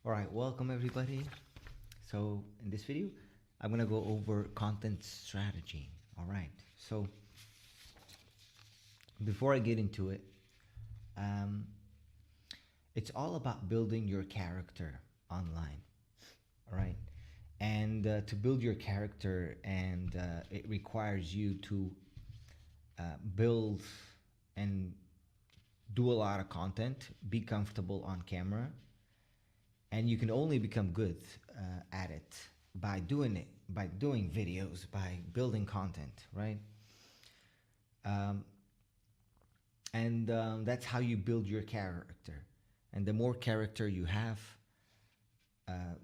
All right, welcome everybody. So in this video, I'm gonna go over content strategy. All right. So before I get into it, um, it's all about building your character online. All right. And to build your character, and it requires you to build and do a lot of content, be comfortable on camera, and you can only become good at it by doing it, by doing videos, by building content, right? um, and that's how you build your character, and the more character you have,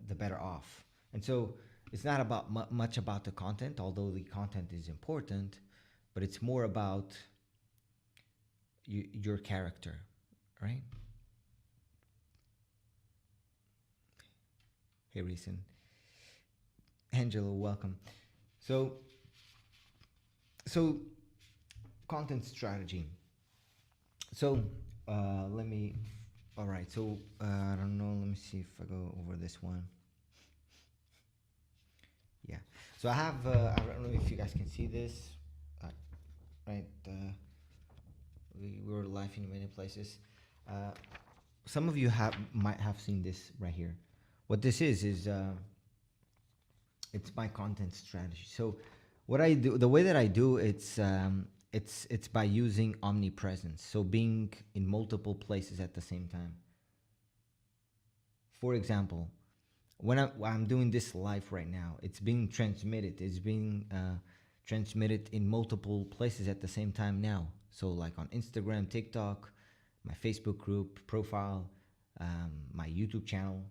the better off. And so it's not about much about the content, although the content is important, but it's more about your character, right? Hey, Reason. Angelo, welcome. So, so content strategy. So, let me. All right. So, I don't know. Let me see if I go over this one. Yeah. So I have. I don't know if you guys can see this. Right. We were live in many places. Uh, some of you might have seen this right here. What this is it's my content strategy. So what I do, the way that I do, it's by using omnipresence. So being in multiple places at the same time. For example, when I'm doing this live right now, it's being transmitted. It's being transmitted in multiple places at the same time now. So like on Instagram, TikTok, my Facebook group profile, my YouTube channel.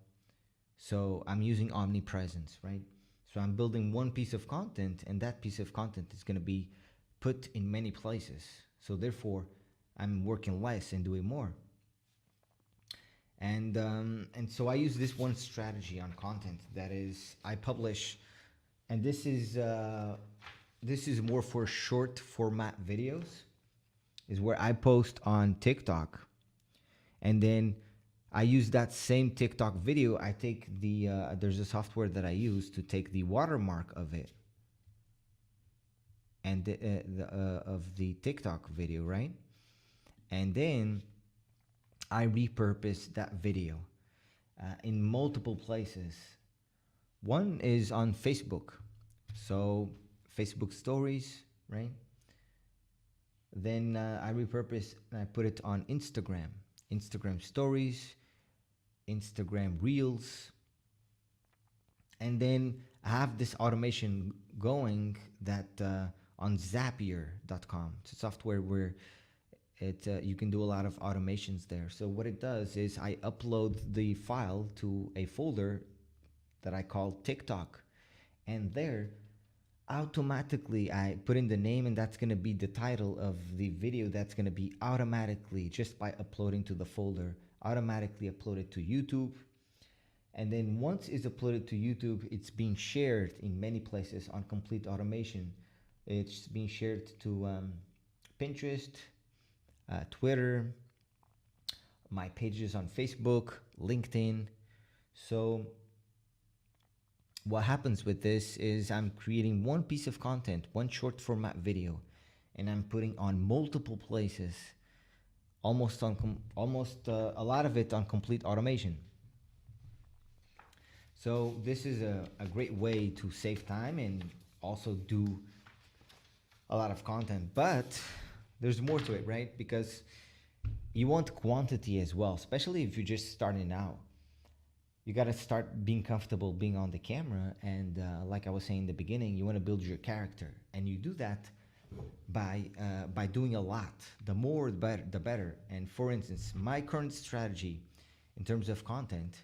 So I'm using omnipresence, right? So I'm building one piece of content, and that piece of content is going to be put in many places. So therefore, I'm working less and doing more. And so I use this one strategy on content, that is I publish, and this is more for short format videos, is where I post on TikTok, and then I use that same TikTok video. I take there's a software that I use to take the watermark of it, and of the TikTok video, right? And then I repurpose that video in multiple places. One is on Facebook, so Facebook stories, right? Then I repurpose and I put it on Instagram stories, Instagram reels, and then I have this automation going that on Zapier.com. It's a software where you can do a lot of automations there. So what it does is I upload the file to a folder that I call TikTok, and there automatically I put in the name, and that's going to be the title of the video. That's going to be automatically, just by uploading to the folder, automatically uploaded to YouTube. And then once it's uploaded to YouTube, it's being shared in many places on complete automation. It's being shared to Pinterest, Twitter, my pages on Facebook, LinkedIn. So what happens with this is I'm creating one piece of content, one short format video, and I'm putting on multiple places, almost a lot of it on complete automation. So this is a great way to save time and also do a lot of content. But there's more to it, right? Because you want quantity as well, especially if you're just starting out. You got to start being comfortable being on the camera, and like I was saying in the beginning, you want to build your character, and you do that by doing a lot. The more, the better. And for instance, my current strategy in terms of content,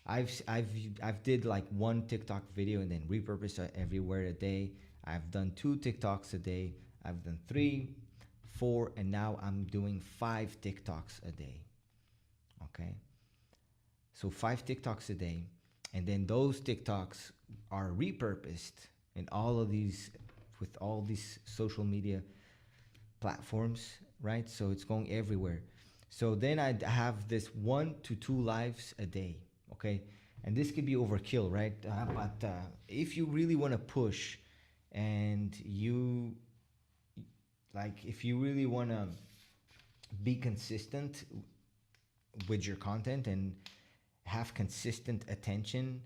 I've did like one TikTok video and then repurpose it everywhere a day. I've done 2 TikToks a day. I've done 3, 4, and now I'm doing 5 TikToks a day. Okay. So 5 TikToks a day, and then those TikToks are repurposed in all of these, with all these social media platforms, right? So it's going everywhere. So then I have this 1 to 2 lives a day, okay? And this could be overkill, right? But if you really want to push, and you like, if you really want to be consistent with your content and have consistent attention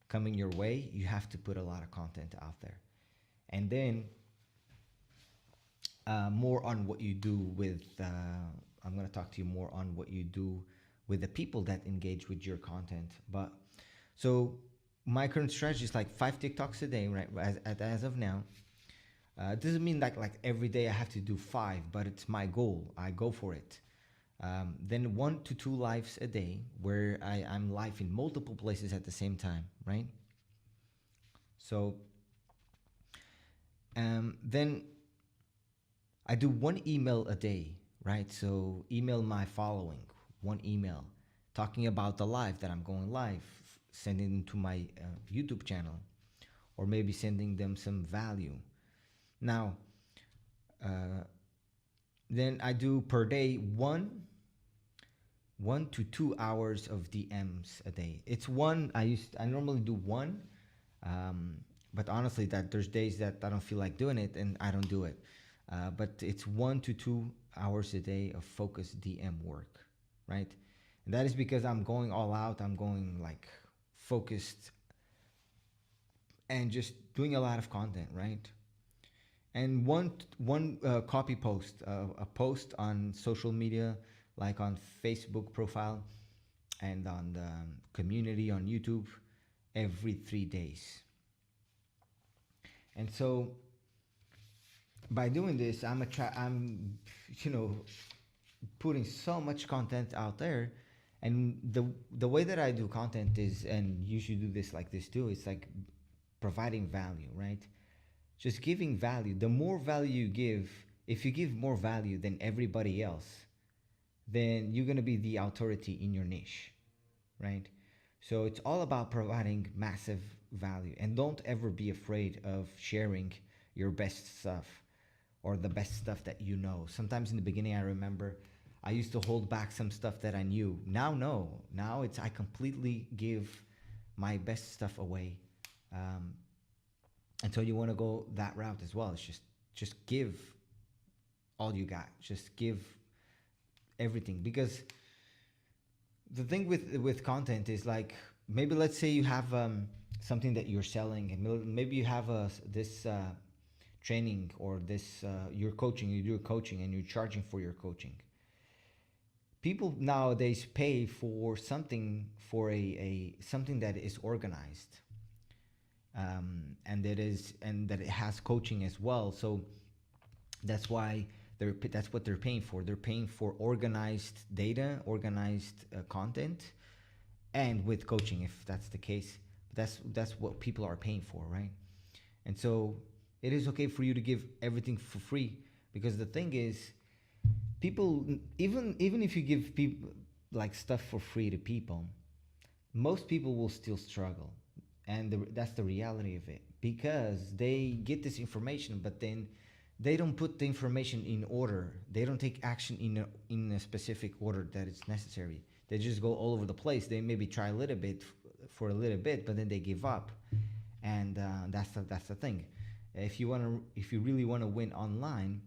coming your way, you have to put a lot of content out there. And then more on what you do with, I'm going to talk to you more on what you do with the people that engage with your content. But so my current strategy is like 5 TikToks a day, right? As of now. It doesn't mean like every day I have to do 5, but it's my goal. I go for it. Then 1 to 2 lives a day, where I'm live in multiple places at the same time, right? So then I do 1 email a day, right? So email my following, 1 email talking about the live that I'm going live, sending to my YouTube channel, or maybe sending them some value. Now, then I do per day 1 to 2 hours of DMs a day. It's one. I normally do 1, but honestly, that there's days that I don't feel like doing it, and I don't do it. But it's 1 to 2 hours a day of focused DM work, right? And that is because I'm going all out. I'm going like focused and just doing a lot of content, right? And one copy post, a post on social media, like on Facebook profile and on the community on YouTube, every 3 days. And so by doing this, I'm putting so much content out there. And the way that I do content is, and you should do this like this too, it's like providing value, right? Just giving value. The more value you give, if you give more value than everybody else, then you're going to be the authority in your niche, right? So it's all about providing massive value. And don't ever be afraid of sharing your best stuff, or the best stuff that you know. Sometimes in the beginning, I remember I used to hold back some stuff that I knew. Now, no. Now I completely give my best stuff away. And so you want to go that route as well. It's just give all you got. Just give everything. Because the thing with content is, like, maybe let's say you have something that you're selling, and maybe you have this training, or this you're coaching. You do coaching and you're charging for your coaching. People nowadays pay for something, for a something that is organized. And that it has coaching as well. So that's why that's what they're paying for. They're paying for organized data, organized content, and with coaching, if that's the case. That's what people are paying for, right? And so it is okay for you to give everything for free, because the thing is, people, even if you give people like stuff for free to people, most people will still struggle. And that's the reality of it, because they get this information, but then they don't put the information in order. They don't take action in a specific order that is necessary. They just go all over the place. They maybe try a little bit for a little bit, but then they give up. And that's the thing. If you really want to win online,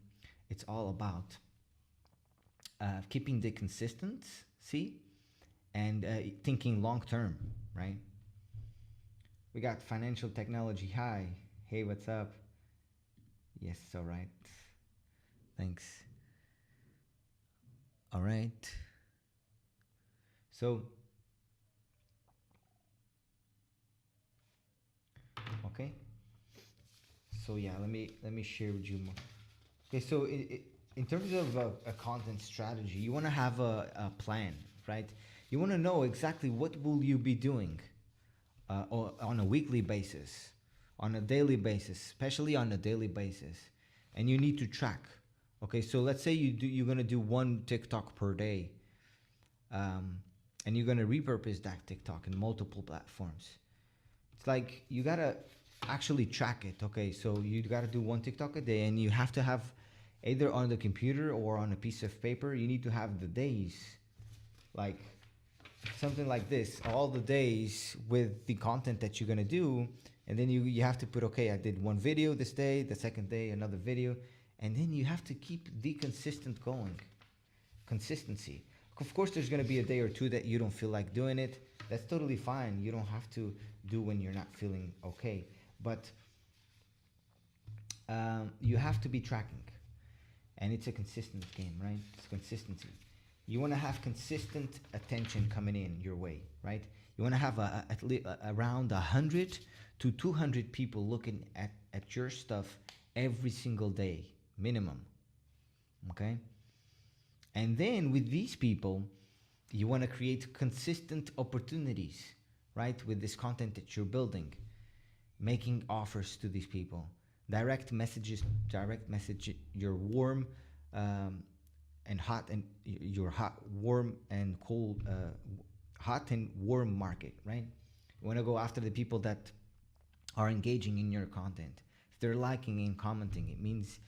it's all about keeping the consistency and thinking long term, right? We got Financial Technology. Hi. Hey, what's up? Yes, all right. Thanks. All right. So, okay. So yeah, let me share with you more. Okay, so in terms of a content strategy, you want to have a plan, right? You want to know exactly what will you be doing on a weekly basis, on a daily basis, especially on a daily basis, and you need to track. Okay, so let's say you're gonna do 1 TikTok per day, and you're gonna repurpose that TikTok in multiple platforms. It's like you gotta actually track it. Okay, so you gotta do 1 TikTok a day, and you have to have either on the computer or on a piece of paper. You need to have the days, like something like this all the days with the content that you're gonna do, and then you have to put, okay, I did one video this day, the second day another video, and then you have to keep the consistent going, consistency. Of course, there's gonna be a day or two that you don't feel like doing it. That's totally fine. You don't have to do when you're not feeling okay, but you have to be tracking, and it's a consistent game, right? It's consistency. You want to have consistent attention coming in your way, right? You want to have at least around 100 to 200 people looking at your stuff every single day, minimum. Okay? And then with these people, you want to create consistent opportunities, right? With this content that you're building, making offers to these people, direct messages, direct message your warm and hot, and your hot, warm and cold, hot and warm market, right? You want to go after the people that are engaging in your content. If they're liking and commenting, it means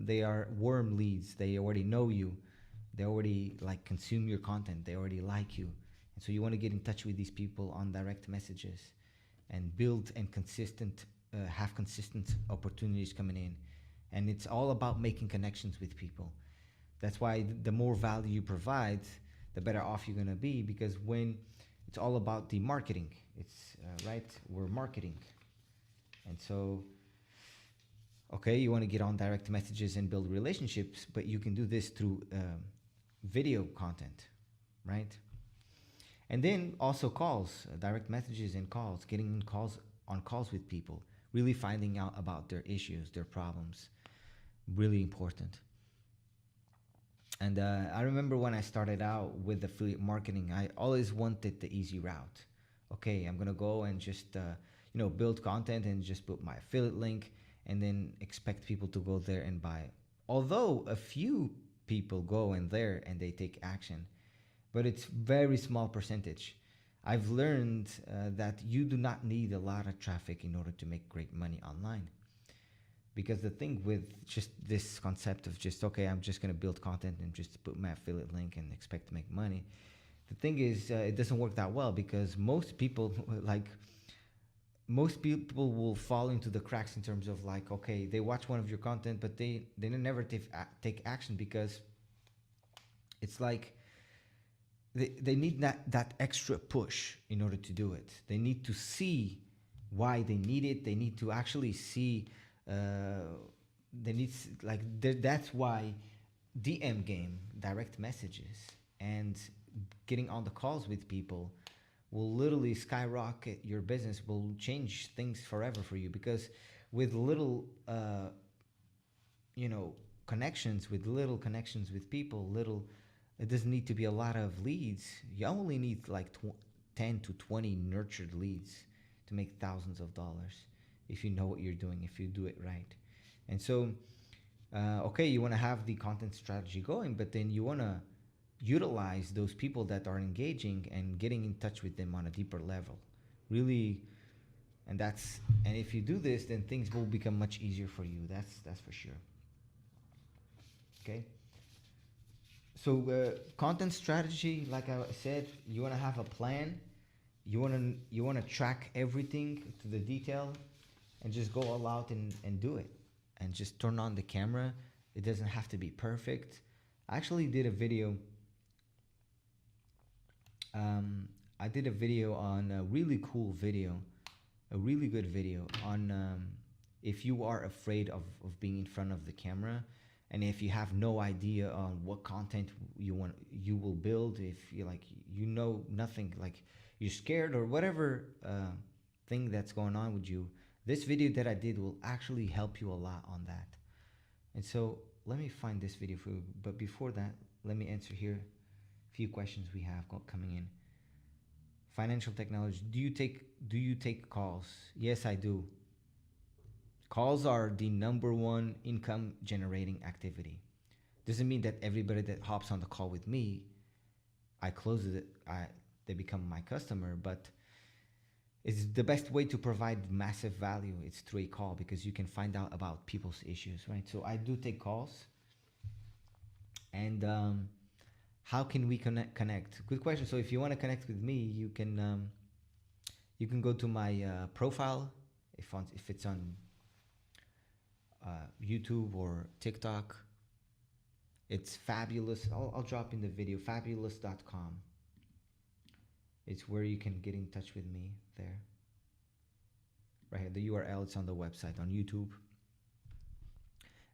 they are warm leads. They already know you. They already like consume your content. They already like you. And so you want to get in touch with these people on direct messages and build and have consistent opportunities coming in. And it's all about making connections with people. That's why the more value you provide, the better off you're gonna be, because when it's all about the marketing, it's right, we're marketing. And so, okay, you want to get on direct messages and build relationships, but you can do this through video content, right? And then also calls, direct messages and calls, getting on calls with people, really finding out about their issues, their problems, really important. And I remember when I started out with affiliate marketing, I always wanted the easy route. Okay, I'm gonna go and just build content and just put my affiliate link, and then expect people to go there and buy. Although a few people go in there and they take action, but it's very small percentage. I've learned that you do not need a lot of traffic in order to make great money online. Because the thing with just this concept of just, okay, I'm just going to build content and just put my affiliate link and expect to make money, the thing is, it doesn't work that well, because most people will fall into the cracks in terms of like, okay, they watch one of your content, but they never take action, because it's like they need that extra push in order to do it. They need to see why they need it. They need to actually see that's why DM game, direct messages, and getting on the calls with people will literally skyrocket your business, will change things forever for you. Because with little connections with people, it doesn't need to be a lot of leads. You only need like 10 to 20 nurtured leads to make thousands of dollars, if you know what you're doing, if you do it right. And so, okay, you want to have the content strategy going, but then you want to utilize those people that are engaging and getting in touch with them on a deeper level. Really, and if you do this, then things will become much easier for you. That's for sure. Okay. So content strategy, like I said, you want to have a plan. You want to track everything to the detail, and just go all out and do it, and just turn on the camera. It doesn't have to be perfect. I actually did a video. I did a video on a really cool video, a really good video on if you are afraid of being in front of the camera, and if you have no idea on what content you will build, if you nothing, like you're scared or whatever thing that's going on with you, this video that I did will actually help you a lot on that. And so let me find this video for you. But before that, let me answer here a few questions we have coming in. Financial technology. Do you take calls? Yes, I do. Calls are the number one income generating activity. Doesn't mean that everybody that hops on the call with me, I close it, they become my customer, but it's the best way to provide massive value. It's through a call, because you can find out about people's issues, right? So I do take calls, and how can we connect? Good question. So if you want to connect with me, you can go to my profile if it's on YouTube or TikTok. It's Fabulous. I'll drop in the video. Fabulous.com. It's where you can get in touch with me there. Right here, the URL. It's on the website on YouTube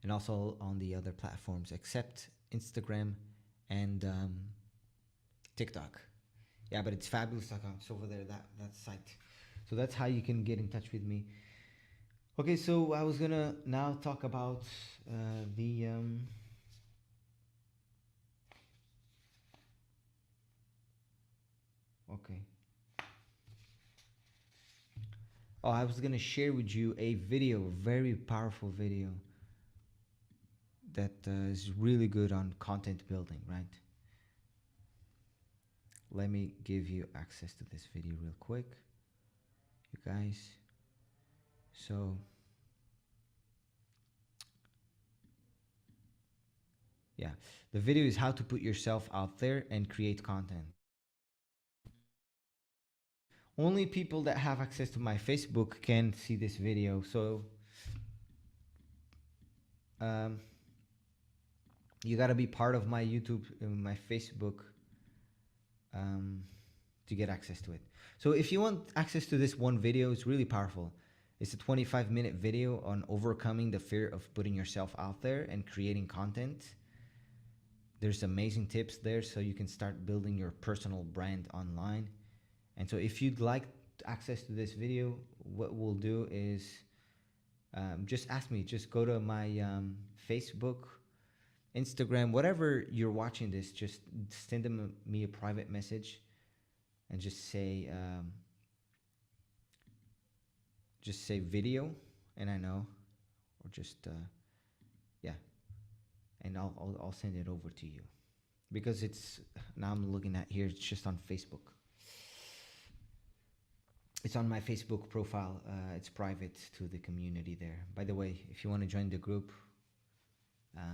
and also on the other platforms except Instagram and TikTok. Yeah, but it's Fabulous.com. It's over there, that site. So that's how you can get in touch with me. Okay, so I was gonna now talk about the okay. Oh, I was gonna share with you a video, very powerful video that is really good on content building, right? Let me give you access to this video real quick, you guys. So yeah, the video is how to put yourself out there and create content. Only people that have access to my Facebook can see this video. So you got to be part of my YouTube and my Facebook to get access to it. So if you want access to this one video, it's really powerful. It's a 25-minute video on overcoming the fear of putting yourself out there and creating content. There's amazing tips there so you can start building your personal brand online. And so if you'd like access to this video, what we'll do is just ask me. Just go to my Facebook, Instagram, whatever you're watching this, just send me a private message and just say video, and I know, or just yeah, and I'll send it over to you, because it's, now I'm looking at here, it's just on Facebook. It's on my Facebook profile. It's private to the community there. By the way, if you want to join the group,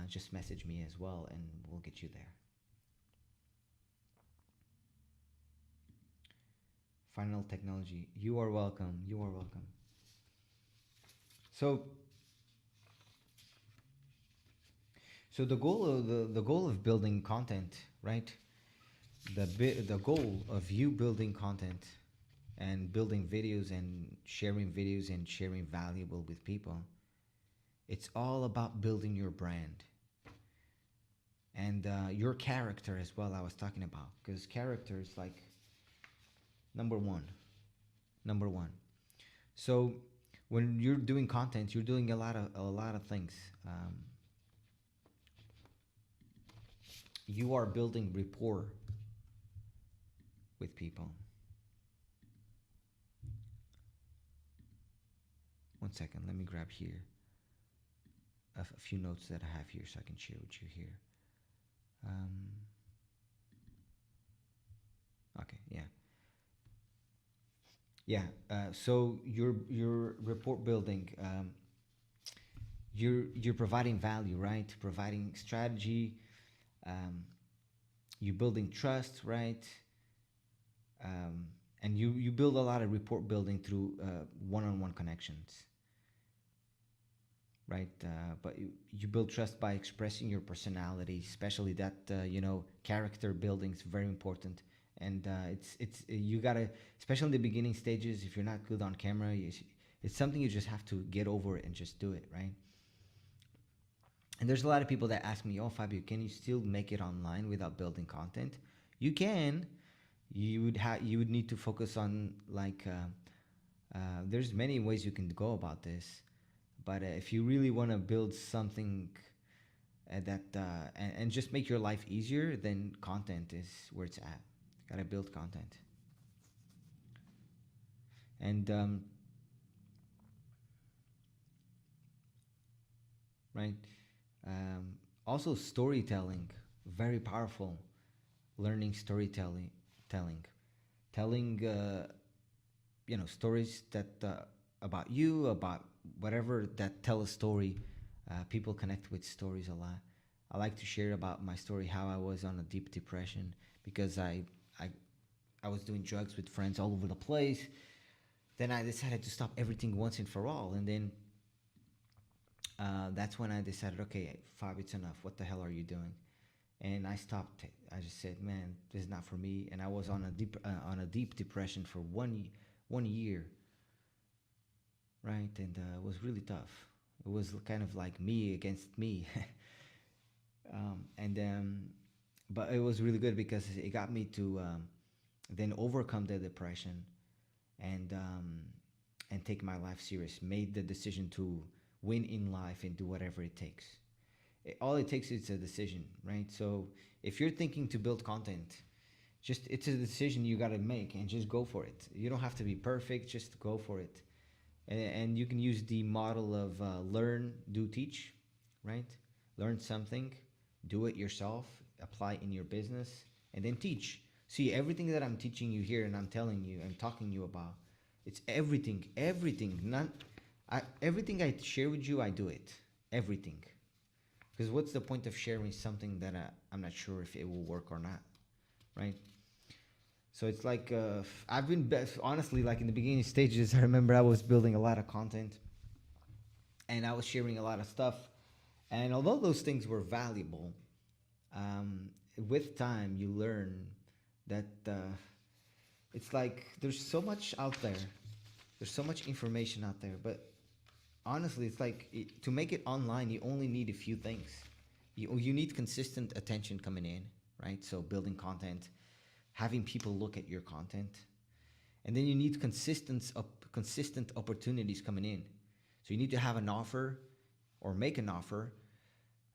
just message me as well and we'll get you there. Final Technology. You are welcome. You are welcome. So the goal of building content, right? The goal of you building content and building videos and sharing valuable with people, it's all about building your brand and your character as well. I was talking about, because character is like number one. So when you're doing content, you're doing a lot of things. You are building rapport with people. One second, let me grab here a few notes that I have here so I can share with you here. Okay, yeah. So your report building, you're providing value, right? Providing strategy. You're building trust, right? And you build a lot of report building through one-on-one connections, right? But you build trust by expressing your personality, especially that character building is very important. And it's you gotta, especially in the beginning stages, if you're not good on camera, it's something you just have to get over it and just do it, right? And there's a lot of people that ask me, "Oh, Fabio, can you still make it online without building content?" You can. You would need to focus on there's many ways you can go about this, but if you really want to build something that and just make your life easier, then content is where it's at. Gotta build content. And right, also storytelling, very powerful. Learning storytelling, telling stories that about you, about whatever, that tell a story. People connect with stories a lot. I like to share about my story, how I was on a deep depression because I, I was doing drugs with friends all over the place. Then I decided to stop everything once and for all. And then that's when I decided, okay, Fab, it's enough. What the hell are you doing? And I stopped. I just said, man, this is not for me. And I was on a deep depression for 1 year, right? And it was really tough. It was kind of like me against me. And but it was really good because it got me to then overcome the depression and take my life serious. Made the decision to win in life and do whatever it takes. All it takes is a decision, right? So if you're thinking to build content, just it's a decision you got to make and just go for it. You don't have to be perfect, just go for it. And you can use the model of learn, do, teach, right? Learn something, do it yourself, apply in your business, and then teach. See, everything that I'm teaching you here and I'm telling you and talking you about, it's everything. Everything I share with you, I do it. Everything. Because what's the point of sharing something that I'm not sure if it will work or not, right? So it's like I've been honestly, like in the beginning stages, I remember I was building a lot of content and I was sharing a lot of stuff. And although those things were valuable, with time you learn that it's like there's so much out there. There's so much information out there. But honestly, it's like to make it online, you only need a few things. You need consistent attention coming in, right? So building content, having people look at your content. And then you need consistent opportunities coming in. So you need to have an offer or make an offer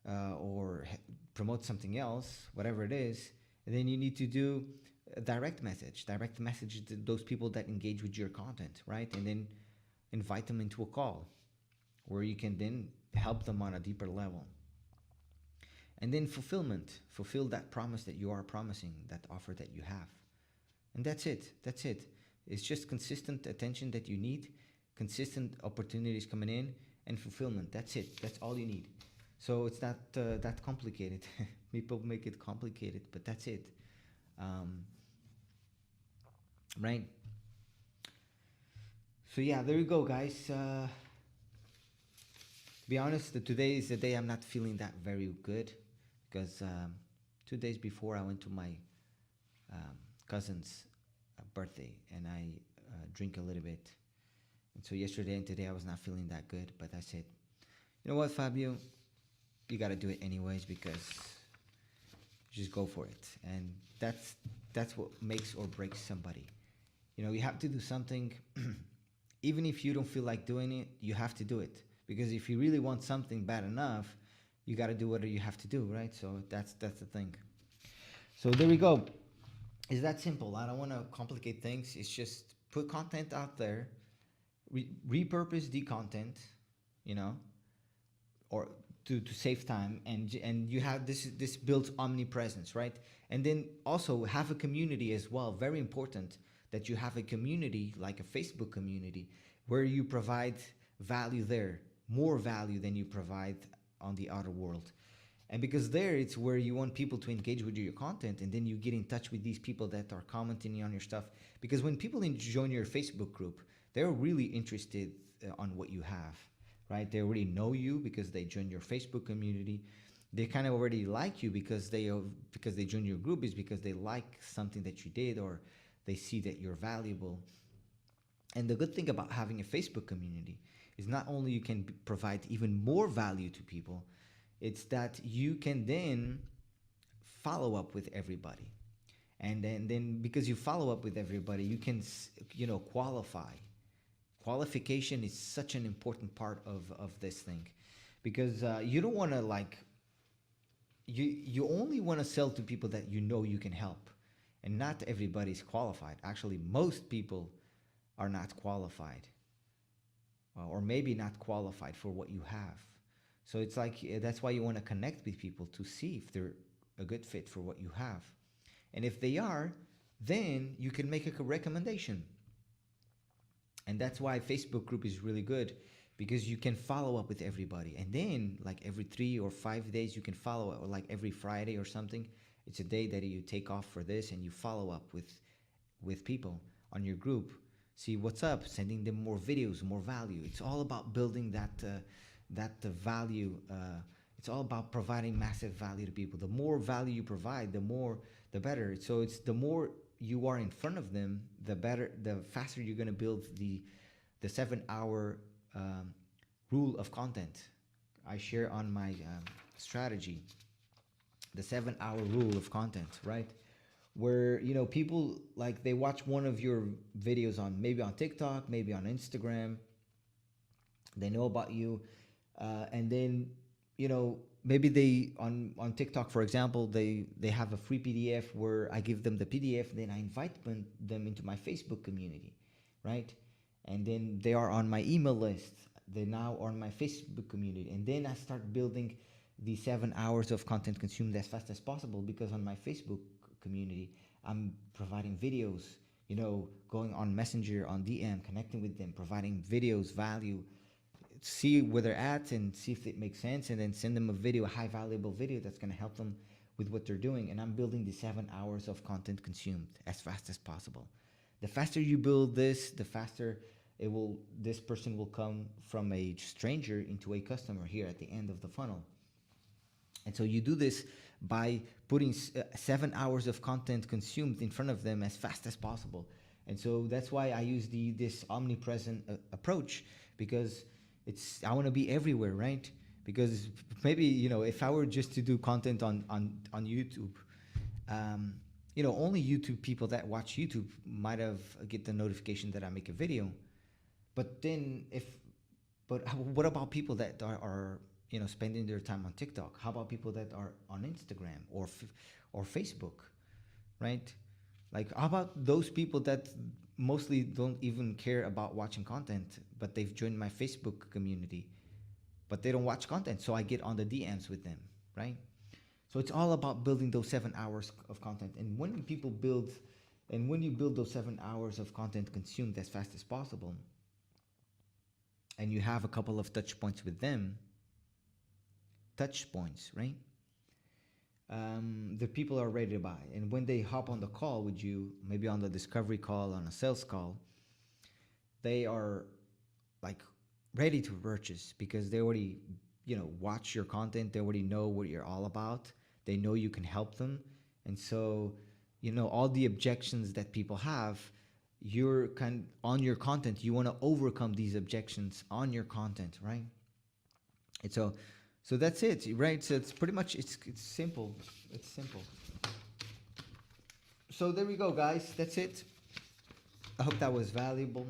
or promote something else, whatever it is. And then you need to do a direct message to those people that engage with your content, right? And then invite them into a call where you can then help them on a deeper level. And then fulfill that promise that you are promising, that offer that you have. And that's it. It's just consistent attention that you need, consistent opportunities coming in, and fulfillment. That's it. That's all you need. So it's not that complicated. People make it complicated, but that's it. Right? So yeah, there you go, guys. To be honest, today is the day I'm not feeling that very good because 2 days before I went to my cousin's birthday and I drink a little bit. And so yesterday and today I was not feeling that good, but I said, you know what, Fabio, you got to do it anyways because just go for it. And that's what makes or breaks somebody. You know, you have to do something. Even if you don't feel like doing it, you have to do it. Because if you really want something bad enough, you got to do what you have to do, right? So that's the thing. So there we go. It's that simple. I don't want to complicate things. It's just put content out there, repurpose the content, you know, or to save time, and you have this builds omnipresence, right? And then also have a community as well. Very important that you have a community like a Facebook community where you provide value there, more value than you provide on the outer world. And because there it's where you want people to engage with your content, and then you get in touch with these people that are commenting on your stuff. Because when people join your Facebook group, they're really interested on what you have, right? They already know you because they join your Facebook community. They kind of already like you because they join your group, is because they like something that you did, or they see that you're valuable. And the good thing about having a Facebook community is not only you can provide even more value to people, it's that you can then follow up with everybody. And then because you follow up with everybody, you can, qualify. Qualification is such an important part of this thing, because you don't want to you only want to sell to people that you can help. And not everybody's qualified. Actually, most people are not qualified, or maybe not qualified for what you have. So it's like that's why you want to connect with people to see if they're a good fit for what you have. And if they are, then you can make a recommendation. And that's why Facebook group is really good, because you can follow up with everybody. And then like every 3 or 5 days you can follow up, or like every Friday or something. It's a day that you take off for this, and you follow up with people on your group, see what's up, sending them more videos, more value. It's all about building that value. It's all about providing massive value to people. The more value you provide, the better. So it's the more you are in front of them, the better, the faster you're going to build the 7 hour rule of content. I share on my strategy the 7 hour rule of content, right? Where people, like, they watch one of your videos on, maybe on TikTok, maybe on Instagram, they know about you, and then maybe they on TikTok, for example, they have a free PDF where I give them the PDF, then I invite them into my Facebook community, right? And then they are on my email list, they now are on my Facebook community, and then I start building the 7 hours of content consumed as fast as possible, because on my Facebook community I'm providing videos, going on Messenger, on DM, connecting with them, providing videos, value, see where they're at and see if it makes sense, and then send them a video, a high valuable video that's going to help them with what they're doing. And I'm building the 7 hours of content consumed as fast as possible. The faster you build this, the faster this person will come from a stranger into a customer here at the end of the funnel. And so you do this by putting 7 hours of content consumed in front of them as fast as possible. And so that's why I use this omnipresent approach, because I want to be everywhere, right? Because maybe, if I were just to do content on YouTube, only YouTube people that watch YouTube might have get the notification that I make a video. But then what about people that are spending their time on TikTok? How about people that are on Instagram or Facebook, right? Like, how about those people that mostly don't even care about watching content, but they've joined my Facebook community, but they don't watch content, so I get on the DMs with them, right? So it's all about building those 7 hours of content. And when you build those 7 hours of content consumed as fast as possible, and you have a couple of touch points with them, right? The people are ready to buy. And when they hop on the call with you, maybe on the discovery call, on a sales call, they are like ready to purchase, because they already, watch your content. They already know what you're all about. They know you can help them. And so, all the objections that people have, you're on your content, you want to overcome these objections on your content, right? And so that's it, right? So it's pretty much, it's simple. It's simple. So there we go, guys. That's it. I hope that was valuable.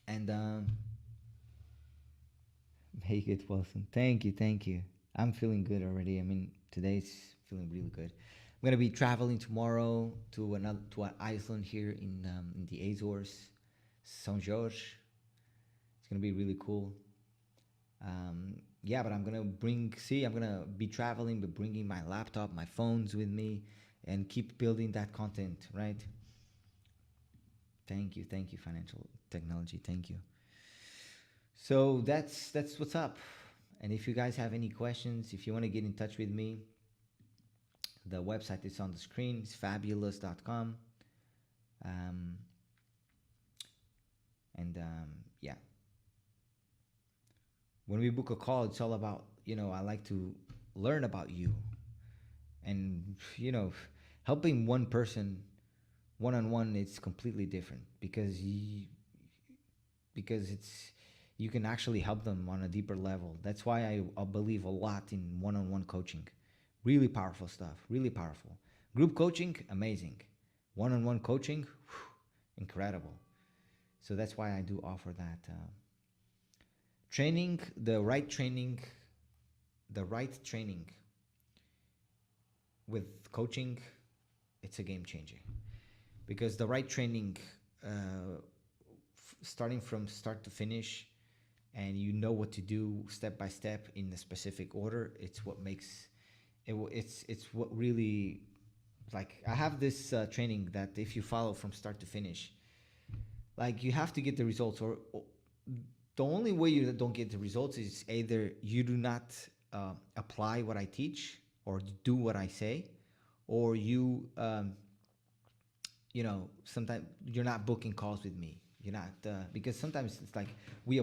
And make it, Wilson. Thank you. I'm feeling good already. I mean, today's feeling really good. I'm gonna be traveling tomorrow to an island here in the Azores, São Jorge. It's gonna be really cool. But I'm gonna be traveling, but bringing my laptop, my phones with me, and keep building that content, right? Thank you, financial technology. Thank you. So that's what's up. And if you guys have any questions, if you want to get in touch with me, the website is on the screen. It's fabulous.com. Yeah. When we book a call, it's all about, I like to learn about you. And, helping one person one-on-one, it's completely different, because you can actually help them on a deeper level. That's why I believe a lot in one-on-one coaching. Really powerful stuff, really powerful. Group coaching, amazing. One-on-one coaching, incredible. So that's why I do offer that. The right training with coaching, it's a game changer. Because the right training, starting from start to finish, and what to do step by step in a specific order, it's what makes it. It's what really, like, I have this training that if you follow from start to finish, like, you have to get the results, or the only way you don't get the results is either you do not apply what I teach or do what I say, or sometimes you're not booking calls with me. You're not because sometimes it's like we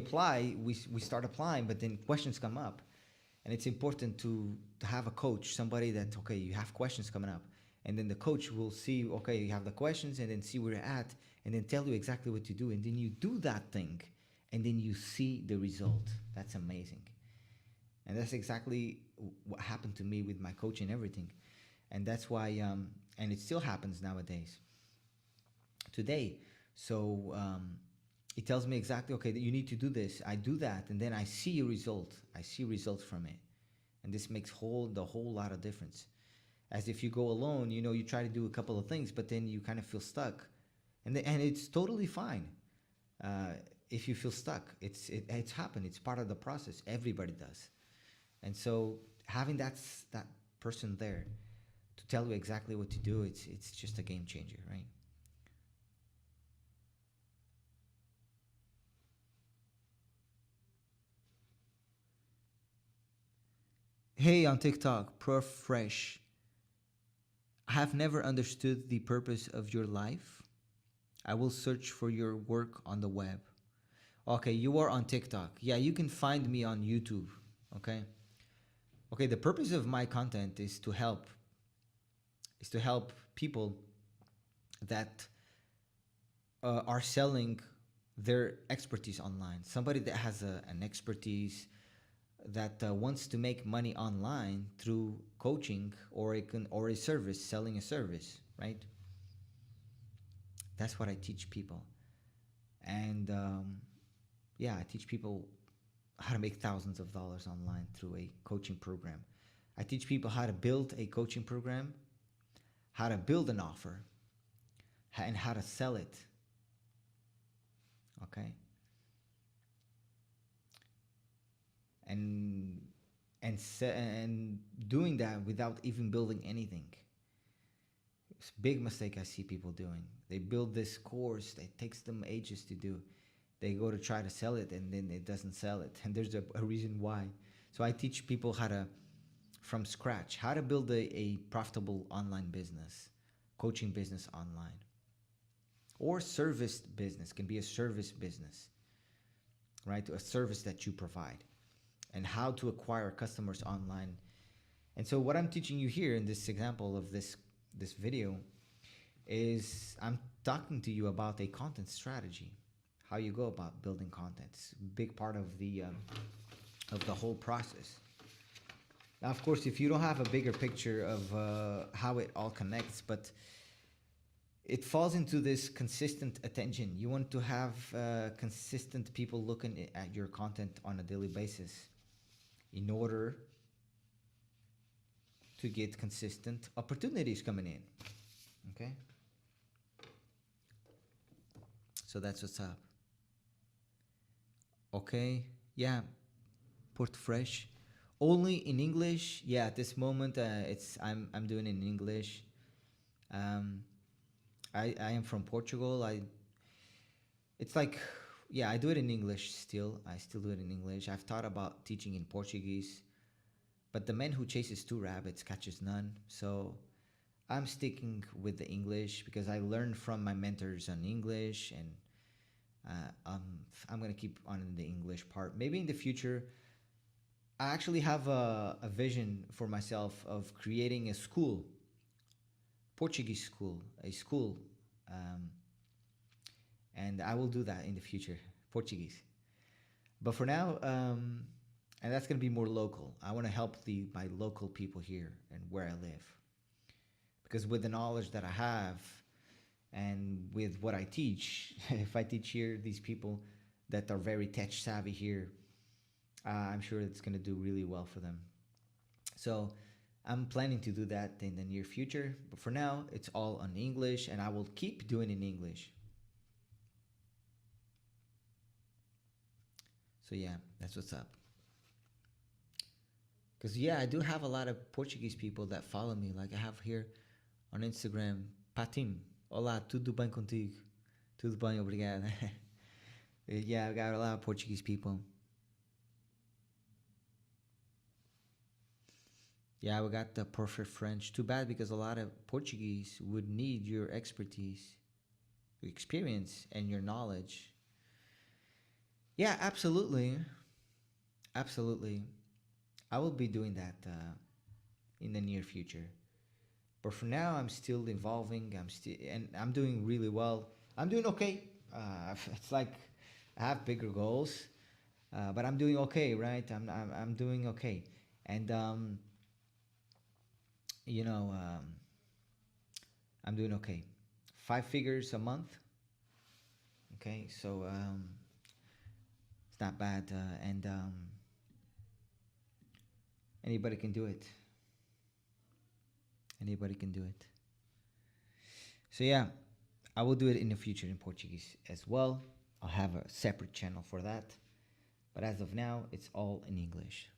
start applying, but then questions come up, and it's important to have a coach, somebody that, okay, you have questions coming up, and then the coach will see, okay, you have the questions, and then see where you're at, and then tell you exactly what to do, and then you do that thing, and then you see the result. That's amazing. And that's exactly what happened to me with my coach and everything. And that's why and it still happens nowadays today. So it tells me exactly, okay, that you need to do this. I do that, and then I see a result. I see results from it, and this makes the whole lot of difference. As if you go alone, you try to do a couple of things, but then you kind of feel stuck, and it's totally fine. If you feel stuck, it's happened. It's part of the process. Everybody does, and so having that person there to tell you exactly what to do, it's just a game changer, right? Hey, on TikTok, Prof Fresh. I have never understood the purpose of your life. I will search for your work on the web. Okay, you are on TikTok. Yeah, you can find me on YouTube. Okay. Okay, the purpose of my content is to help people that are selling their expertise online. Somebody that has an expertise that wants to make money online through coaching or a service, selling a service, right? That's what I teach people. And yeah, I teach people how to make thousands of dollars online through a coaching program. I teach people how to build a coaching program, how to build an offer, and how to sell it. Okay? And and doing that without even building anything. It's a big mistake I see people doing. They build this course that takes them ages to do. They go to try to sell it, and then it doesn't sell it. And there's a reason why. So I teach people from scratch, how to build a profitable online business, coaching business online, or service business. Can be a service business, right? A service that you provide, and how to acquire customers online. And so what I'm teaching you here in this example of this video is I'm talking to you about a content strategy, how you go about building content. It's a big part of the whole process. Now, of course, if you don't have a bigger picture of how it all connects, but it falls into this consistent attention. You want to have consistent people looking at your content on a daily basis in order to get consistent opportunities coming in. Okay? So that's what's up. Okay? Yeah. Port Fresh. Only in English. Yeah, at this moment I'm doing it in English. I am from Portugal. It's like, yeah, I do it in English still. I still do it in English. I've thought about teaching in Portuguese, but the man who chases two rabbits catches none. So I'm sticking with the English because I learned from my mentors on English, and I'm gonna keep on in the English part. Maybe in the future, I actually have a vision for myself of creating a school, Portuguese school, a school, and I will do that in the future, Portuguese. But for now, and that's gonna be more local. I want to help my local people here and where I live, because with the knowledge that I have, and with what I teach, if I teach here these people that are very tech savvy here, I'm sure it's gonna do really well for them. So I'm planning to do that in the near future, but for now, it's all on English, and I will keep doing it in English. So yeah, that's what's up. Because yeah, I do have a lot of Portuguese people that follow me. Like I have here on Instagram, Patim. Olá, tudo bem contigo? Tudo bem, obrigado. Yeah, I got a lot of Portuguese people. Yeah, we got the perfect French. Too bad because a lot of Portuguese would need your expertise, your experience, and your knowledge. Yeah, absolutely. Absolutely. I will be doing that in the near future. But for now, I'm still evolving. And I'm doing really well. I'm doing okay. It's like I have bigger goals, but I'm doing okay, right? I'm doing okay, and you know, I'm doing okay. 5 figures a month. Okay, so it's not bad, and anybody can do it. Anybody can do it. So yeah, I will do it in the future in Portuguese as well. I'll have a separate channel for that. But as of now, it's all in English.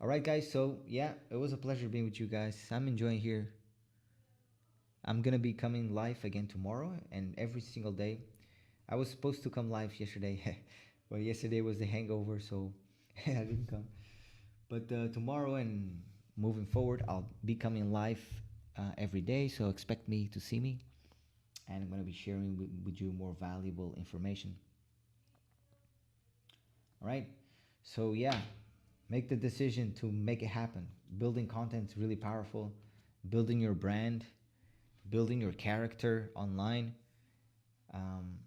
All right, guys. So yeah, it was a pleasure being with you guys. I'm enjoying here. I'm gonna be coming live again tomorrow and every single day. I was supposed to come live yesterday, but yesterday was the hangover, so I didn't come. But tomorrow and moving forward, I'll be coming live every day. So expect me to see me, and I'm gonna be sharing with you more valuable information. All right. So yeah, make the decision to make it happen. Building content is really powerful. Building your brand, building your character online. Um,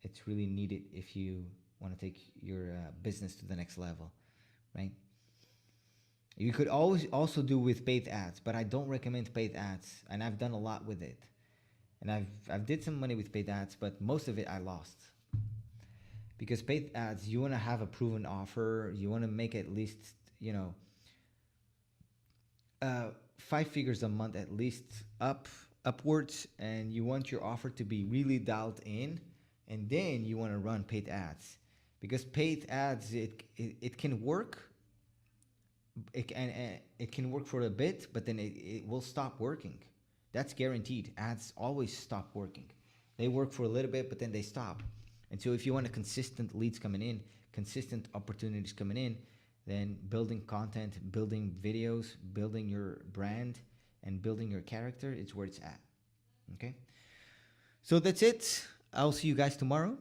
it's really needed if you want to take your business to the next level, right? You could always also do with paid ads, but I don't recommend paid ads, and I've done a lot with it. And I've did some money with paid ads, but most of it I lost. Because paid ads, you want to have a proven offer, you want to make at least, you know, 5 figures a month at least upwards, and you want your offer to be really dialed in, and then you want to run paid ads, because paid ads it can work. It can work for a bit, but then it will stop working. That's guaranteed. Ads always stop working. They work for a little bit, but then they stop. And so if you want a consistent leads coming in, consistent opportunities coming in, then building content, building videos, building your brand, and building your character, it's where it's at. Okay. So that's it. I'll see you guys tomorrow.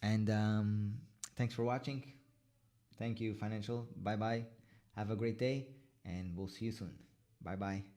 And thanks for watching. Thank you, Financial. Bye bye. Have a great day, and we'll see you soon. Bye bye.